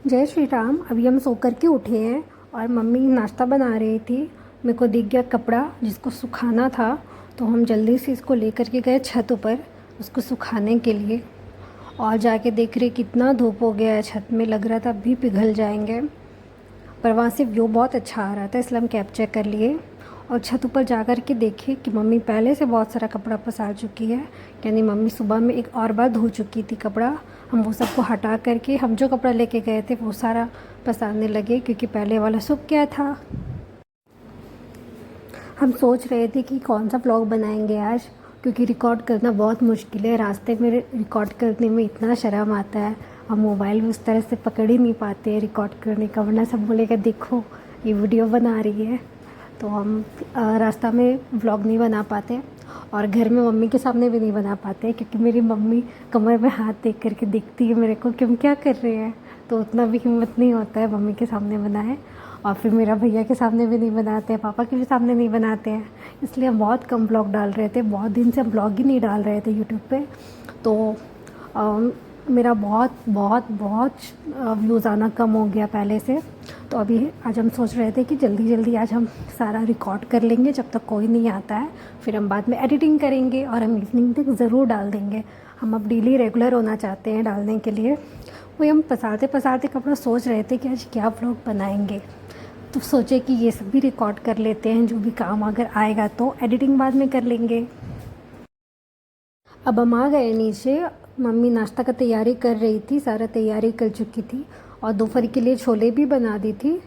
जय श्री राम। अभी हम सो कर के उठे हैं और मम्मी नाश्ता बना रही थी। मेरे को दिख गया कपड़ा जिसको सुखाना था, तो हम जल्दी से इसको लेकर के गए छत ऊपर उसको सुखाने के लिए। और जाके देख रहे कितना धूप हो गया है छत में, लग रहा था अभी पिघल जाएंगे। पर वहाँ से व्यू बहुत अच्छा आ रहा था, इसलिए हम कैप्चर कर लिए। और छत ऊपर जा कर के देखे कि मम्मी पहले से बहुत सारा कपड़ा पसार चुकी है, यानी मम्मी सुबह में एक और बार धो चुकी थी कपड़ा। हम वो सबको हटा करके हम जो कपड़ा लेके गए थे वो सारा पसारने लगे, क्योंकि पहले वाला सूख गया था। हम सोच रहे थे कि कौन सा व्लॉग बनाएंगे आज, क्योंकि रिकॉर्ड करना बहुत मुश्किल है। रास्ते में रिकॉर्ड करने में इतना शर्म आता है, हम मोबाइल भी उस तरह से पकड़ ही नहीं पाते हैं रिकॉर्ड करने का, वरना सब बोलेगा देखो ये वीडियो बना रही है। तो हम रास्ता में व्लॉग नहीं बना पाते, और घर में मम्मी के सामने भी नहीं बना पाते, क्योंकि मेरी मम्मी कमर में हाथ देख करके देखती है मेरे को कि हम क्या कर रहे हैं। तो उतना भी हिम्मत नहीं होता है मम्मी के सामने बनाए, और फिर मेरा भैया के सामने भी नहीं बनाते हैं, पापा के भी सामने नहीं बनाते हैं। इसलिए हम बहुत कम ब्लॉग डाल रहे थे, बहुत दिन से हम ब्लॉग ही नहीं डाल रहे थे यूट्यूब पे। तो मेरा बहुत बहुत बहुत व्यूज़ आना कम हो गया पहले से। तो अभी आज हम सोच रहे थे कि जल्दी जल्दी आज हम सारा रिकॉर्ड कर लेंगे जब तक कोई नहीं आता है, फिर हम बाद में एडिटिंग करेंगे और हम इवनिंग तक ज़रूर डाल देंगे। हम अब डेली रेगुलर होना चाहते हैं डालने के लिए। वही हम पसारते पसारते कपड़ा सोच रहे थे कि आज क्या व्लॉग बनाएंगे, तो सोचे कि ये सब भी रिकॉर्ड कर लेते हैं, जो भी काम अगर आएगा तो एडिटिंग बाद में कर लेंगे। अब हम आ गए नीचे। मम्मी नाश्ता का तैयारी कर रही थी, सारा तैयारी कर चुकी थी, और दोपहर के लिए छोले भी बना दी थी।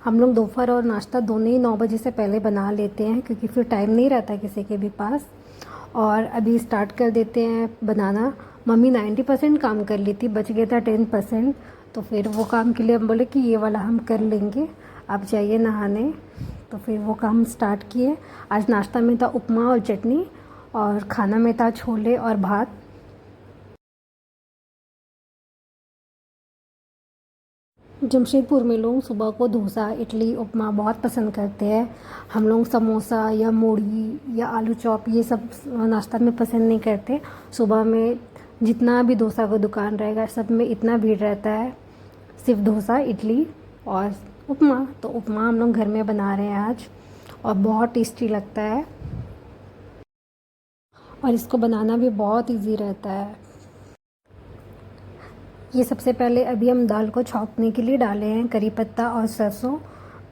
हम लोग दोपहर और नाश्ता दोनों ही 9 बजे से पहले बना लेते हैं, क्योंकि फिर टाइम नहीं रहता किसी के भी पास। और अभी स्टार्ट कर देते हैं बनाना। मम्मी 90% काम कर ली थी, बच गया था 10%। तो फिर वो काम के लिए हम बोले कि ये वाला हम कर लेंगे, आप जाइए नहाने। तो फिर वो काम स्टार्ट किए। आज नाश्ता में था उपमा और चटनी, और खाना में था छोले और भात। जमशेदपुर में लोग सुबह को डोसा, इडली, उपमा बहुत पसंद करते हैं। हम लोग समोसा या मूढ़ी या आलू चॉप ये सब नाश्ता में पसंद नहीं करते। सुबह में जितना भी डोसा का दुकान रहेगा सब में इतना भीड़ रहता है, सिर्फ डोसा, इडली और उपमा। तो उपमा हम लोग घर में बना रहे हैं आज, और बहुत टेस्टी लगता है, और इसको बनाना भी बहुत इजी रहता है। ये सबसे पहले अभी हम दाल को छौंकने के लिए डाले हैं करी पत्ता और सरसों।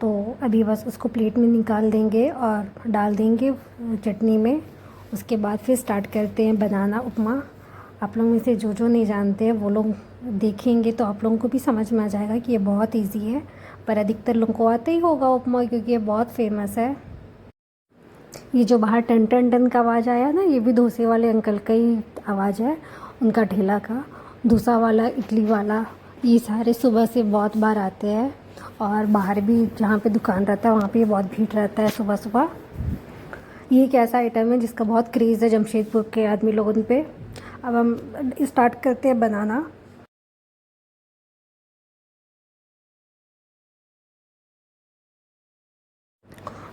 तो अभी बस उसको प्लेट में निकाल देंगे और डाल देंगे चटनी में। उसके बाद फिर स्टार्ट करते हैं बनाना उपमा। आप लोग में से जो जो नहीं जानते हैं वो लोग देखेंगे तो आप लोगों को भी समझ में आ जाएगा कि ये बहुत इजी है। पर अधिकतर लोगों को आता ही होगा उपमा, क्योंकि ये बहुत फेमस है। ये जो बाहर टन टन टन का आवाज़ आया ना, ये भी डोसे वाले अंकल का ही आवाज़ है, उनका ठेला का। डोसा वाला, इडली वाला, ये सारे सुबह से बहुत बार आते हैं, और बाहर भी जहाँ पे दुकान रहता है वहाँ पे बहुत भीड़ रहता है सुबह सुबह। ये एक ऐसा आइटम है जिसका बहुत क्रेज़ है जमशेदपुर के आदमी लोगों पे। अब हम स्टार्ट करते हैं बनाना।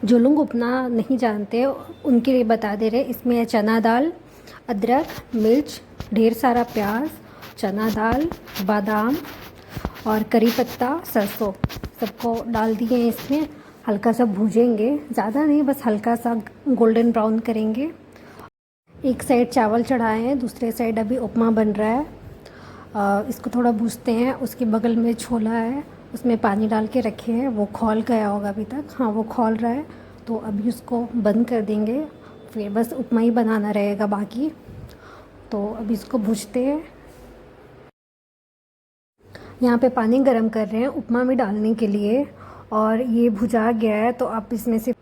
जो लोग उपना नहीं जानते उनके लिए बता दे रहे, इसमें है चना दाल, अदरक, मिर्च, ढेर सारा प्याज, चना दाल, बादाम और करी पत्ता, सरसों, सबको डाल दिए हैं इसमें। हल्का सा भूजेंगे, ज़्यादा नहीं, बस हल्का सा गोल्डन ब्राउन करेंगे। एक साइड चावल चढ़ाए हैं, दूसरे साइड अभी उपमा बन रहा है। इसको थोड़ा भूजते हैं। उसके बगल में छोला है, उसमें पानी डाल के रखे हैं, वो खौल गया होगा अभी तक। हाँ, वो खौल रहा है, तो अभी उसको बंद कर देंगे। फिर बस उपमा ही बनाना रहेगा बाकी। तो अभी इसको भूजते हैं। यहाँ पे पानी गरम कर रहे हैं उपमा में डालने के लिए, और ये भुजा गया है तो आप इसमें से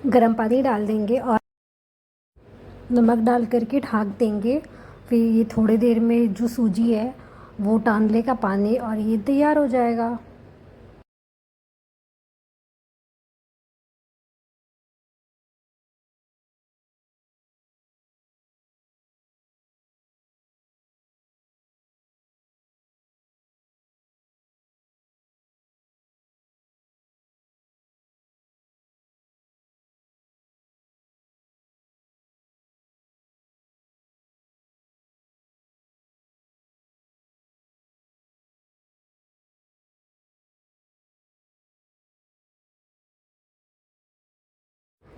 गरम पानी डाल देंगे और नमक डाल करके ढक देंगे। फिर ये थोड़ी देर में जो सूजी है वो टान लेगा पानी, और ये तैयार हो जाएगा।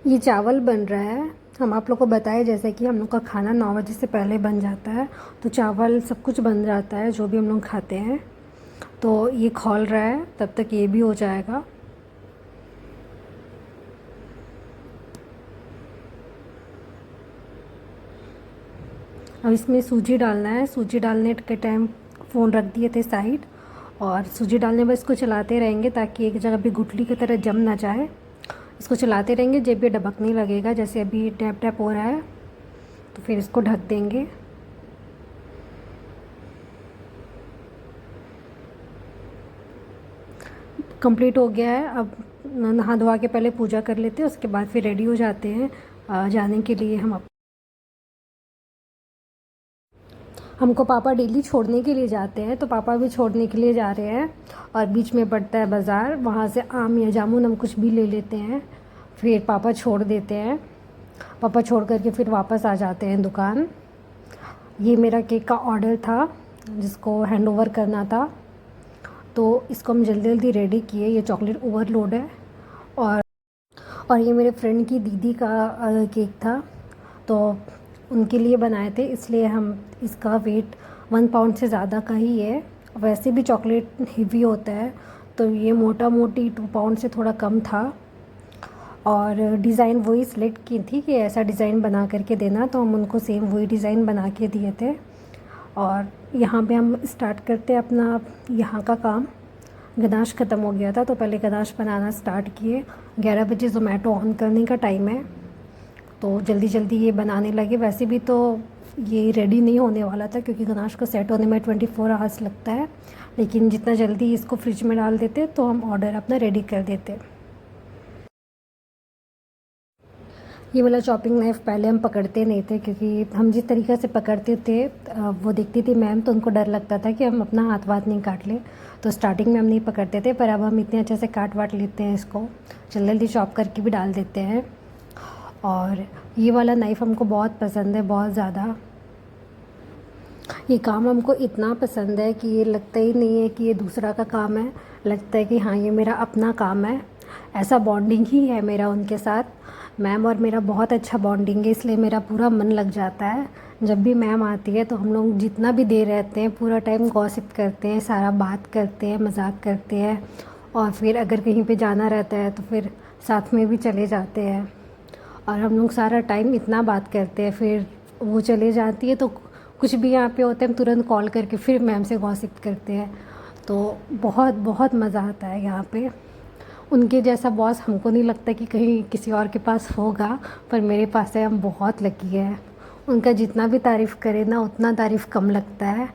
ये चावल बन रहा है। हम आप लोग को बताए जैसे कि हम लोग का खाना 9 बजे से पहले बन जाता है, तो चावल सब कुछ बन जाता है जो भी हम लोग खाते हैं। तो ये खौल रहा है, तब तक ये भी हो जाएगा। अब इसमें सूजी डालना है। सूजी डालने के टाइम फ़ोन रख दिए थे साइड, और सूजी डालने में इसको चलाते रहेंगे ताकि एक जगह भी गुठली की तरह जम ना जाए। इसको चलाते रहेंगे जब ये डबकने लगेगा, जैसे अभी टैप टैप हो रहा है, तो फिर इसको ढक देंगे। कंप्लीट हो गया है। अब नहा धोवा के पहले पूजा कर लेते हैं, उसके बाद फिर रेडी हो जाते हैं जाने के लिए। हमको पापा डेली छोड़ने के लिए जाते हैं, तो पापा भी छोड़ने के लिए जा रहे हैं। और बीच में पड़ता है बाज़ार, वहाँ से आम या जामुन हम कुछ भी ले लेते हैं, फिर पापा छोड़ देते हैं। पापा छोड़ करके फिर वापस आ जाते हैं दुकान। ये मेरा केक का ऑर्डर था जिसको हैंड ओवर करना था, तो इसको हम जल्दी जल्दी रेडी किए। ये चॉकलेट ओवरलोड है। और ये मेरे फ्रेंड की दीदी का केक था, तो उनके लिए बनाए थे, इसलिए हम इसका वेट 1 पाउंड से ज़्यादा का ही है। वैसे भी चॉकलेट हेवी होता है, तो ये मोटा मोटी 2 पाउंड से थोड़ा कम था। और डिज़ाइन वही सिलेक्ट की थी कि ऐसा डिज़ाइन बना करके देना, तो हम उनको सेम वही डिज़ाइन बना के दिए थे। और यहाँ पे हम स्टार्ट करते हैं अपना यहाँ का काम। गनाश ख़त्म हो गया था, तो पहले गनाश बनाना स्टार्ट किए। 11 बजे ज़ोमैटो ऑन करने का टाइम है, तो जल्दी जल्दी ये बनाने लगे। वैसे भी तो ये रेडी नहीं होने वाला था, क्योंकि गनाश को सेट होने में 24 आवर्स लगता है, लेकिन जितना जल्दी इसको फ्रिज में डाल देते तो हम ऑर्डर अपना रेडी कर देते। ये वाला चॉपिंग नाइफ़ पहले हम पकड़ते नहीं थे, क्योंकि हम जिस तरीक़े से पकड़ते थे वो देखती थी मैम, तो उनको डर लगता था कि हम अपना हाथ वाथ नहीं काट लें, तो स्टार्टिंग में हम नहीं पकड़ते थे। पर अब हम इतने अच्छे से काट वाट लेते हैं, इसको जल्दी जल्दी चॉप करके भी डाल देते हैं। और ये वाला नाइफ़ हमको बहुत पसंद है, बहुत ज़्यादा। ये काम हमको इतना पसंद है कि ये लगता ही नहीं है कि ये दूसरा का काम है, लगता है कि हाँ ये मेरा अपना काम है। ऐसा बॉन्डिंग ही है मेरा उनके साथ। मैम और मेरा बहुत अच्छा बॉन्डिंग है, इसलिए मेरा पूरा मन लग जाता है। जब भी मैम आती है तो हम लोग जितना भी देर रहते हैं पूरा टाइम गॉसिप करते हैं, सारा बात करते हैं, मजाक करते हैं। और फिर अगर कहीं पे जाना रहता है तो फिर साथ में भी चले जाते हैं, और हम लोग सारा टाइम इतना बात करते हैं। फिर वो चले जाती है तो कुछ भी यहाँ पे होता है हम तुरंत कॉल करके फिर मैम से गॉसिप करते हैं। तो बहुत बहुत मज़ा आता है यहाँ पे। उनके जैसा बॉस हमको नहीं लगता कि कहीं किसी और के पास होगा, पर मेरे पास है, हम बहुत लकी है। उनका जितना भी तारीफ़ करें ना उतना तारीफ़ कम लगता है।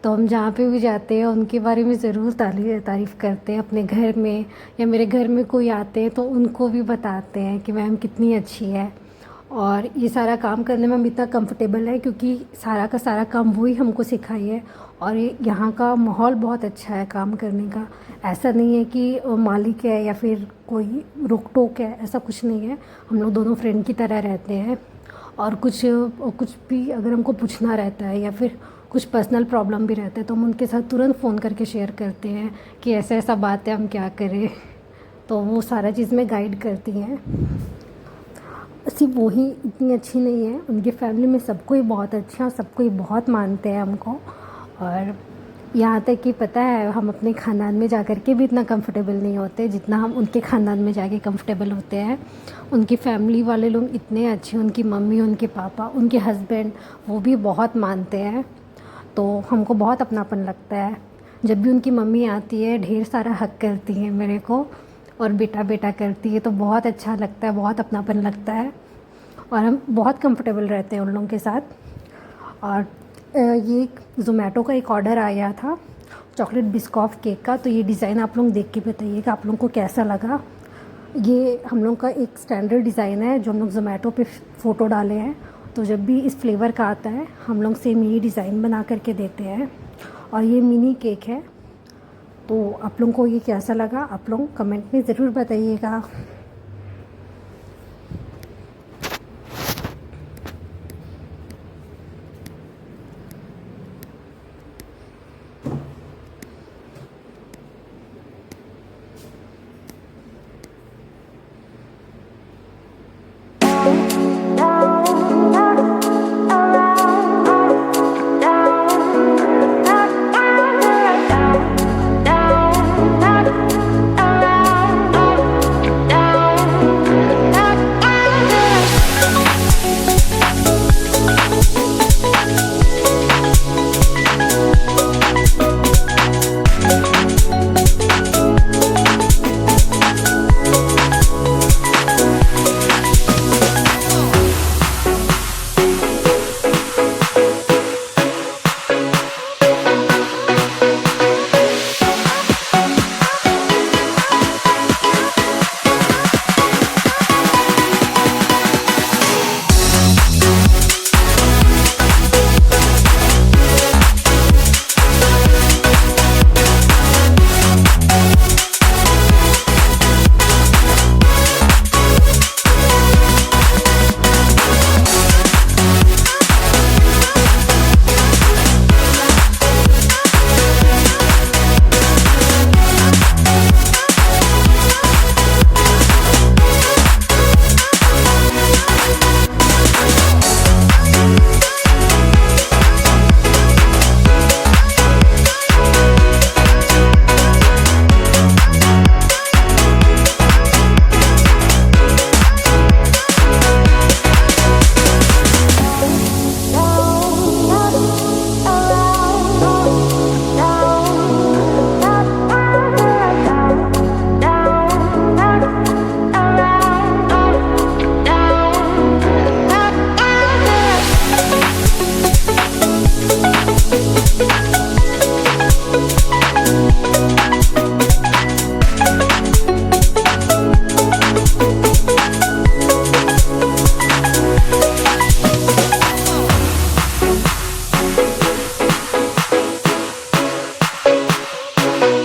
तो हम जहाँ पे भी जाते हैं उनके बारे में ज़रूर तारीफ़ करते हैं। अपने घर में या मेरे घर में कोई आते हैं तो उनको भी बताते हैं कि मैम कितनी अच्छी है। और ये सारा काम करने में हम इतना कंफर्टेबल है, क्योंकि सारा का सारा काम वही हमको सिखाई है। और यहाँ का माहौल बहुत अच्छा है काम करने का। ऐसा नहीं है कि मालिक है या फिर कोई रोक टोक है, ऐसा कुछ नहीं है। हम लोग दोनों फ्रेंड की तरह रहते हैं। और कुछ भी अगर हमको पूछना रहता है या फिर कुछ पर्सनल प्रॉब्लम भी रहता है तो हम उनके साथ तुरंत फ़ोन करके शेयर करते हैं कि ऐसा ऐसा बात है, हम क्या करें। तो वो सारा चीज़ में गाइड करती हैं। सिर्फ वही इतनी अच्छी नहीं है, उनकी फैमिली में सब कोई बहुत अच्छा, सब कोई बहुत मानते हैं हमको। और यहाँ तक कि पता है हम अपने ख़ानदान में जा कर के भी इतना कंफर्टेबल नहीं होते जितना हम उनके ख़ानदान में जाके कंफर्टेबल होते हैं। उनकी फैमिली वाले लोग इतने अच्छे, उनकी मम्मी, उनके पापा, उनके हस्बैंड, वो भी बहुत मानते हैं। तो हमको बहुत अपनापन लगता है। जब भी उनकी मम्मी आती है ढेर सारा हक करती है मेरे को, और बेटा बेटा करती है, तो बहुत अच्छा लगता है, बहुत अपनापन लगता है। और हम बहुत कंफर्टेबल रहते हैं उन लोगों के साथ। और ये ज़ोमैटो का एक ऑर्डर आया था चॉकलेट बिस्कॉफ केक का, तो ये डिज़ाइन आप लोग देख के बताइएगा आप लोगों को कैसा लगा। ये हम लोग का एक स्टैंडर्ड डिज़ाइन है जो हम लोग ज़ोमैटो पे फ़ोटो डाले हैं, तो जब भी इस फ्लेवर का आता है हम लोग सेम यही डिज़ाइन बना करके देते हैं। और ये मिनी केक है। तो आप लोगों को ये कैसा लगा आप लोग कमेंट में ज़रूर बताइएगा।